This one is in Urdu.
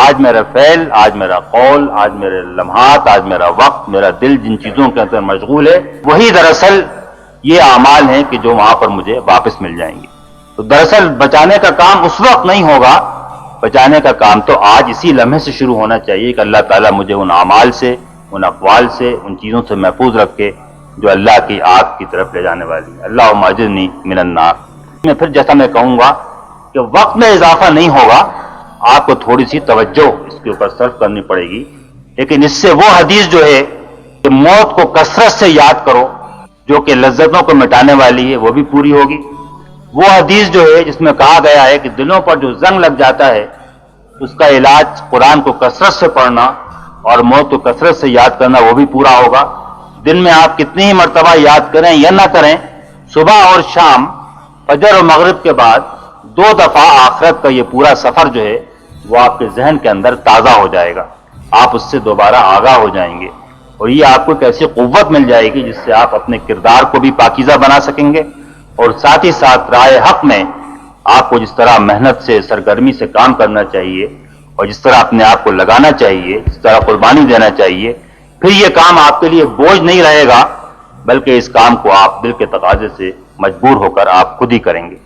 آج میرا فعل، آج میرا قول، آج میرے لمحات، آج میرا وقت، میرا دل جن چیزوں کے اندر مشغول ہے، وہی دراصل یہ اعمال ہیں کہ جو وہاں پر مجھے واپس مل جائیں گے۔ تو دراصل بچانے کا کام اس وقت نہیں ہوگا، بچانے کا کام تو آج اسی لمحے سے شروع ہونا چاہیے کہ اللہ تعالیٰ مجھے ان اعمال سے، ان اقوال سے، ان چیزوں سے محفوظ رکھے جو اللہ کی آگ کی طرف لے جانے والی ہے۔ اللہم اجرنی من النار۔ میں پھر جیسا میں کہوں گا کہ وقت میں اضافہ نہیں ہوگا، آپ کو تھوڑی سی توجہ اس کے اوپر صرف کرنی پڑے گی، لیکن اس سے وہ حدیث جو ہے کہ موت کو کثرت سے یاد کرو جو کہ لذتوں کو مٹانے والی ہے، وہ بھی پوری ہوگی۔ وہ حدیث جو ہے جس میں کہا گیا ہے کہ دلوں پر جو زنگ لگ جاتا ہے اس کا علاج قرآن کو کثرت سے پڑھنا اور موت کو کثرت سے یاد کرنا، وہ بھی پورا ہوگا۔ دن میں آپ کتنی ہی مرتبہ یاد کریں یا نہ کریں، صبح اور شام، فجر اور مغرب کے بعد 2 دفعہ آخرت کا یہ پورا سفر جو ہے وہ آپ کے ذہن کے اندر تازہ ہو جائے گا، آپ اس سے دوبارہ آگاہ ہو جائیں گے، اور یہ آپ کو ایک ایسی قوت مل جائے گی جس سے آپ اپنے کردار کو بھی پاکیزہ بنا سکیں گے، اور ساتھ ہی ساتھ راہ حق میں آپ کو جس طرح محنت سے، سرگرمی سے کام کرنا چاہیے اور جس طرح اپنے آپ کو لگانا چاہیے، جس طرح قربانی دینا چاہیے، پھر یہ کام آپ کے لیے بوجھ نہیں رہے گا، بلکہ اس کام کو آپ دل کے تقاضے سے مجبور ہو کر آپ خود ہی کریں گے۔